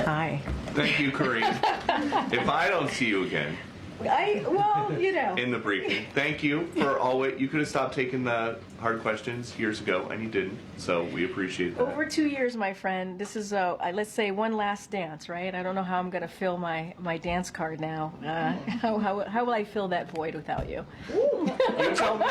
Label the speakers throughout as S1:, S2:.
S1: Hi.
S2: Thank you, Karine. If I don't see you again in the briefing, thank you for always. You could have stopped taking the hard questions years ago, and you didn't. So we appreciate that.
S1: Over 2 years, my friend. This is, let's say, one last dance, right? I don't know how I'm going to fill my dance card now. How will I fill that void without you?
S2: You tell me.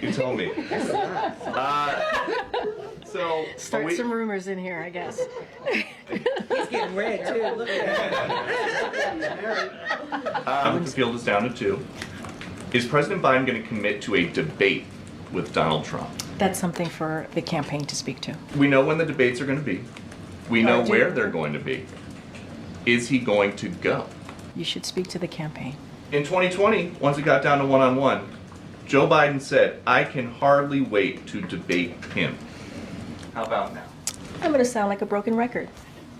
S2: You tell me. So
S1: Start some rumors in here, I guess.
S3: He's getting red, too. Look at that.
S2: The field is down to 2. Is President Biden going to commit to a debate with Donald Trump?
S1: That's something for the campaign to speak to.
S2: We know when the debates are going to be. We know where they're going to be. Is he going to go?
S1: You should speak to the campaign.
S2: In 2020, once it got down to one-on-one, Joe Biden said, "I can hardly wait to debate him." How about now?
S1: I'm going to sound like a broken record.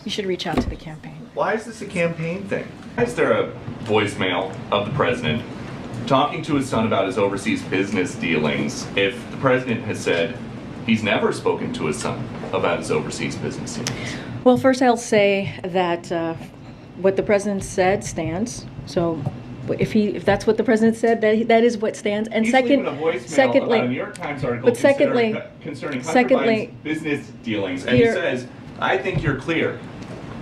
S1: You should reach out to the campaign.
S2: Why is this a campaign thing? Why is there a voicemail of the president talking to his son about his overseas business dealings if the president has said he's never spoken to his son about his overseas business dealings?
S1: Well, first I'll say that what the president said stands. So if that's what the president said, that is what stands. And
S2: He's leaving a voicemail about a New York Times article concerning Hunter Biden's business dealings, and he says, "I think you're clear."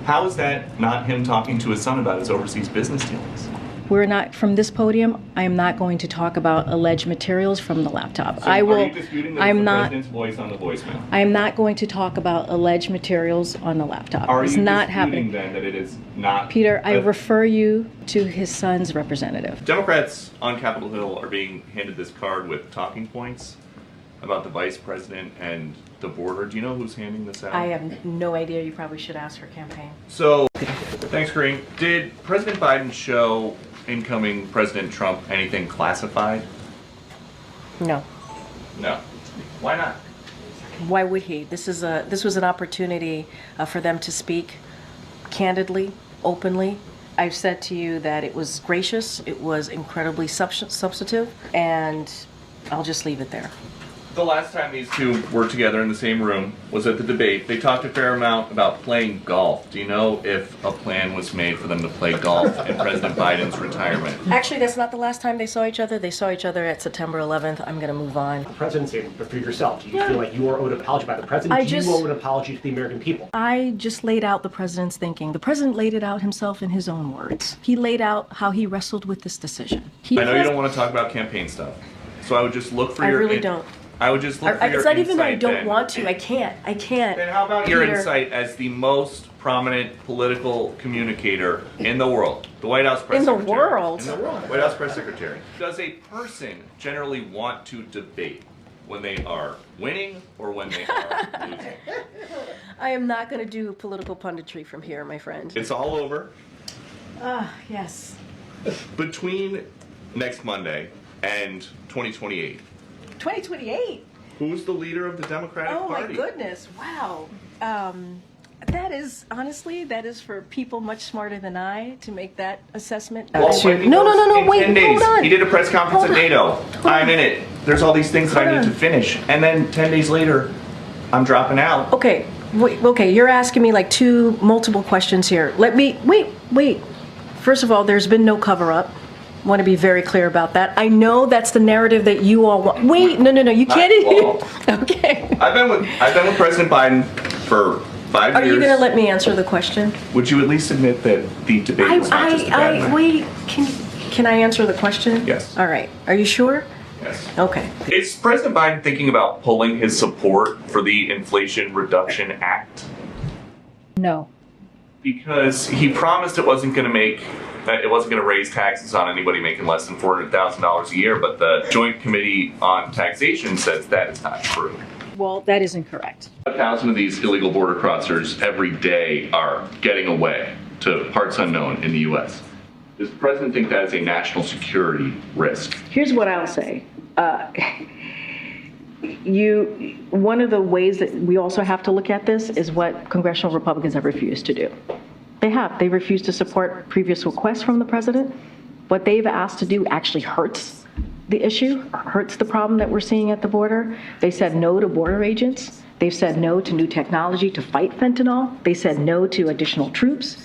S2: How is that not him talking to his son about his overseas business dealings?
S1: We're not, from this podium, I am not going to talk about alleged materials from the laptop.
S2: So are you disputing that it's the president's voice on the voicemail?
S1: I am not going to talk about alleged materials on the laptop.
S2: Are
S1: it's
S2: you
S1: not
S2: disputing
S1: happening.
S2: Then that it is not?
S1: Peter, I refer you to his son's representative.
S2: Democrats on Capitol Hill are being handed this card with talking points about the vice president and the border. Do you know who's handing this out?
S1: I have no idea. You probably should ask her campaign.
S2: So, thanks, Karine. Did President Biden show incoming President Trump anything classified?
S1: No.
S2: No. Why not?
S1: Why would he? This was an opportunity for them to speak candidly, openly. I've said to you that it was gracious, it was incredibly substantive, and I'll just leave it there.
S2: The last time these two were together in the same room was at the debate. They talked a fair amount about playing golf. Do you know if a plan was made for them to play golf in President Biden's retirement?
S1: Actually, that's not the last time they saw each other. They saw each other at September 11th. I'm going to move on.
S4: The presidency, but for yourself, do you feel like you are owed an apology by the president? Do you owe an apology to the American people?
S1: I just laid out the president's thinking. The president laid it out himself in his own words. He laid out how he wrestled with this decision.
S2: I know you don't want to talk about campaign stuff, so I would just look for your...
S1: I really don't.
S2: I would just look for your
S1: It's not even that I
S2: insight
S1: don't
S2: then.
S1: want to. I can't.
S2: Then how about your insight as the most prominent political communicator in the world? The White House press secretary.
S1: In the world?
S2: In the world. White House press secretary. Does a person generally want to debate when they are winning or when they are losing?
S1: I am not going to do political punditry from here, my friend.
S2: It's all over.
S1: Yes.
S2: Between next Monday and 2028,
S1: 2028?
S2: who's the leader of the Democratic Party?
S1: Oh my goodness, wow. That is, honestly, that is for people much smarter than I to make that assessment.
S2: Well,
S1: No, wait,
S2: 10 days.
S1: hold on.
S2: He did a press conference
S1: Hold
S2: at
S1: on.
S2: NATO.
S1: Hold
S2: I'm
S1: on.
S2: in it. There's all these things that I
S1: Hold
S2: need to
S1: on.
S2: finish. And then 10 days later, I'm dropping out.
S1: Okay, okay, you're asking me like multiple questions here. Wait. First of all, there's been no cover-up. I want to be very clear about that. I know that's the narrative that you all want. Wait, no, you can't. Okay.
S2: I've been with President Biden for 5 years.
S1: Are you going to let me answer the question?
S2: Would you at least admit that the debate was not just a bad night?
S1: Wait, can I answer the question?
S2: Yes.
S1: All right. Are you sure?
S2: Yes.
S1: Okay.
S2: Is President Biden thinking about pulling his support for the Inflation Reduction Act?
S1: No.
S2: Because he promised it wasn't going to raise taxes on anybody making less than $400,000 a year, but the Joint Committee on Taxation says that is not true.
S1: Well, that is incorrect.
S2: 1,000 of these illegal border crossers every day are getting away to parts unknown in the U.S. Does the president think that is a national security risk?
S1: Here's what I'll say. One of the ways that we also have to look at this is what congressional Republicans have refused to do. They refused to support previous requests from the president. What they've asked to do actually hurts the issue, hurts the problem that we're seeing at the border. They said no to border agents. They've said no to new technology to fight fentanyl. They said no to additional troops.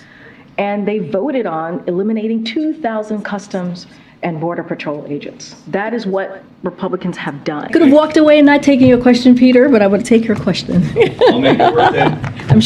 S1: And they voted on eliminating 2,000 Customs and Border Patrol agents. That is what Republicans have done.
S5: Could have walked away and not taken your question, Peter, but I would take your question.
S2: I'll make it worth it.
S5: I'm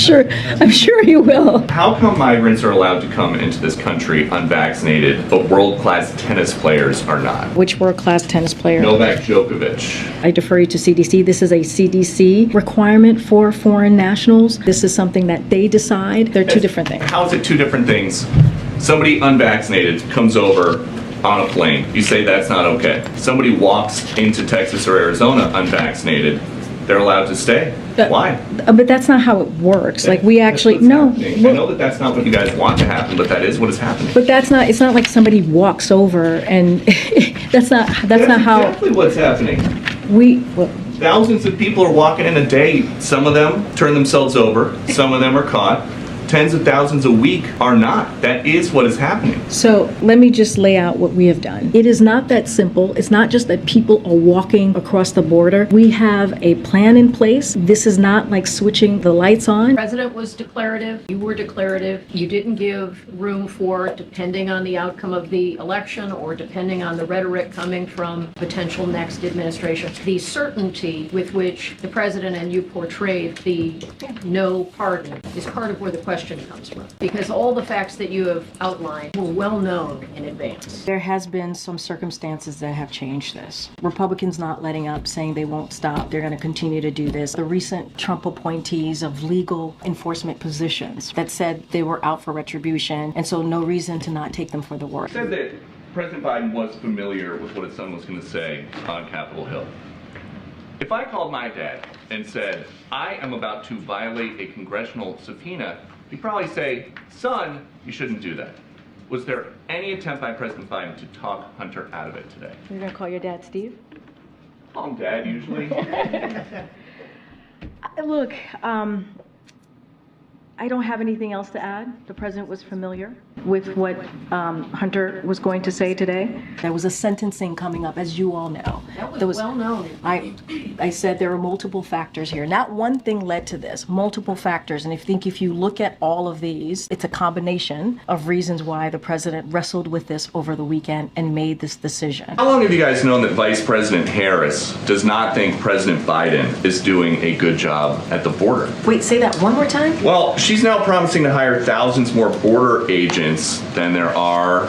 S5: sure you will.
S2: How come migrants are allowed to come into this country unvaccinated, but world-class tennis players are not?
S5: Which world-class tennis player?
S2: Novak Djokovic.
S5: I defer you to CDC. This is a CDC requirement for foreign nationals. This is something that they decide. They're two different things.
S2: How is it two different things? Somebody unvaccinated comes over on a plane. You say that's not okay. Somebody walks into Texas or Arizona unvaccinated. They're allowed to stay. Why?
S5: But that's not how it works. Like we actually,
S2: That's
S5: no.
S2: what's happening. I know that that's not what you guys want to happen, but that is what is happening.
S5: But that's not, it's not like somebody walks over and that's not how
S2: exactly what's happening.
S5: well,
S2: Thousands of people are walking in a day. Some of them turn themselves over. Some of them are caught. Tens of thousands a week are not. That is what is happening.
S5: So let me just lay out what we have done. It is not that simple. It's not just that people are walking across the border. We have a plan in place. This is not like switching the lights on.
S6: The president was declarative, you were declarative, you didn't give room for, depending on the outcome of the election or depending on the rhetoric coming from potential next administration, the certainty with which the president and you portrayed the no pardon is part of where the question comes from. Because all the facts that you have outlined were well known in advance.
S1: There has been some circumstances that have changed this. Republicans not letting up, saying they won't stop. They're going to continue to do this. The recent Trump appointees of legal enforcement positions that said they were out for retribution, and so no reason to not take them for the word.
S2: Said that President Biden was familiar with what his son was going to say on Capitol Hill. If I called my dad and said, I am about to violate a congressional subpoena, he'd probably say, son, you shouldn't do that. Was there any attempt by President Biden to talk Hunter out of it today?
S5: You're going to call your dad Steve?
S2: Call him Dad, usually.
S1: Look, I don't have anything else to add. The president was familiar with what Hunter was going to say today. There was a sentencing coming up, as you all know.
S6: That was well known.
S1: I said there are multiple factors here. Not one thing led to this, multiple factors. And if you look at all of these, it's a combination of reasons why the president wrestled with this over the weekend and made this decision.
S2: How long have you guys known that Vice President Harris does not think President Biden is doing a good job at the border?
S1: Wait, say that one more time?
S2: Well, she's now promising to hire thousands more border agents than there are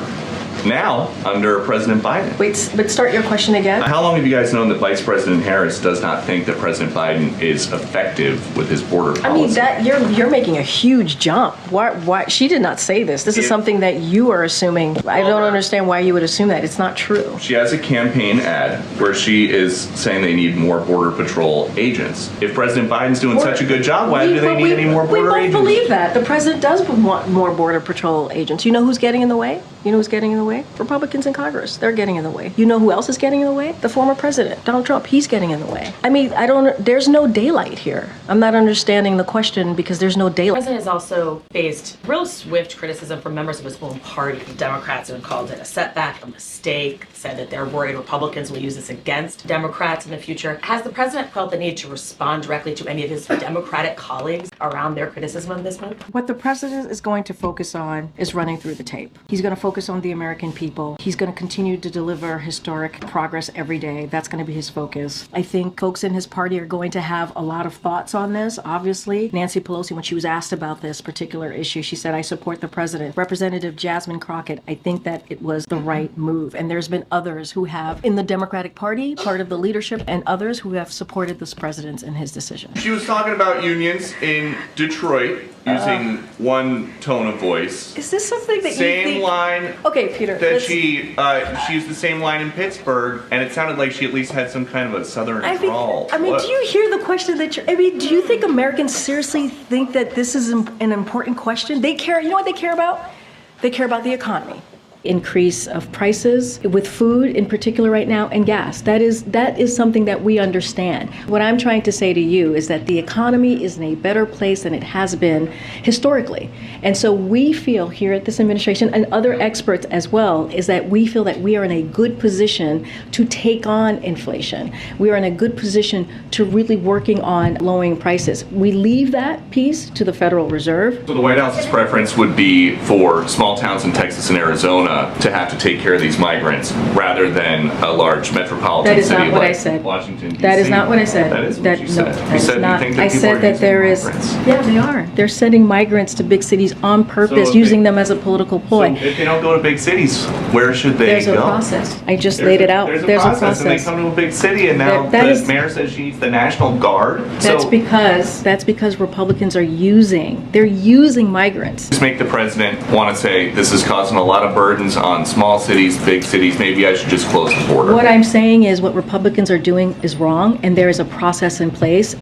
S2: now under President Biden.
S1: Wait, but start your question again.
S2: How long have you guys known that Vice President Harris does not think that President Biden is effective with his border policy?
S1: I mean, that you're making a huge jump. Why? She did not say this. This is something that you are assuming. I don't understand why you would assume that. It's not true.
S2: She has a campaign ad where she is saying they need more Border Patrol agents. If President Biden's doing such a good job, why do they need any more border agents?
S1: We both believe that. The president does want more Border Patrol agents. You know who's getting in the way? You know who's getting in the way? Republicans in Congress. They're getting in the way. You know who else is getting in the way? The former president, Donald Trump. He's getting in the way. I mean, there's no daylight here. I'm not understanding the question because there's no
S7: The
S1: daylight.
S7: president has also faced real swift criticism from members of his own party. Democrats have called it a setback, a mistake, said that they're worried Republicans will use this against Democrats in the future. Has the president felt the need to respond directly to any of his Democratic colleagues around their criticism of this move?
S1: What the president is going to focus on is running through the tape. He's going to focus on the American people. He's going to continue to deliver historic progress every day. That's going to be his focus. I think folks in his party are going to have a lot of thoughts on this. Obviously, Nancy Pelosi, when she was asked about this particular issue, she said, I support the president. Representative Jasmine Crockett, I think that it was the right move. And there's been others who have, in the Democratic Party, part of the leadership, and others who have supported this president in his decision.
S2: She was talking about unions in Detroit using one tone of voice.
S1: Is this something that you
S2: Same
S1: think?
S2: line
S1: Okay, Peter.
S2: that
S1: let's-
S2: she used the same line in Pittsburgh, and it sounded like she at least had some kind of a southern drawl.
S1: I mean,
S2: What?
S1: do you hear the question that you're, I mean, do you think Americans seriously think that this is an important question? They care, you know what they care about? They care about the economy.
S5: increase of prices with food in particular right now and gas. That is something that we understand. What I'm trying to say to you is that the economy is in a better place than it has been historically. And so we feel here at this administration, and other experts as well, is that we feel that we are in a good position to take on inflation. We are in a good position to really working on lowering prices. We leave that piece to the Federal Reserve.
S2: So the White House's preference would be for small towns in Texas and Arizona to have to take care of these migrants rather than a large metropolitan
S5: That is
S2: city
S5: not what I
S2: like
S5: said.
S2: Washington, D.C.
S5: That is not what I said.
S2: That is what you said.
S5: No,
S2: You
S5: that is
S2: said you
S5: not.
S2: think that
S5: I
S2: people
S5: said
S2: are
S5: that
S2: using
S5: there is.
S2: migrants.
S5: Yeah, they are. They're sending migrants to big cities on purpose,
S2: if
S5: using
S2: they-
S5: them as a political
S2: So
S5: ploy.
S2: if they don't go to big cities, where should they
S5: There's
S2: go?
S5: a process. I just laid it out.
S2: There's a process, and they come to a big city, and now
S5: That
S2: the
S5: is-
S2: mayor says she needs the National Guard.
S5: That's because Republicans are they're using migrants.
S2: Just make the president want to say this is causing a lot of burdens on small cities, big cities. Maybe I should just close the border.
S5: What I'm saying is what Republicans are doing is wrong, and there is a process in place.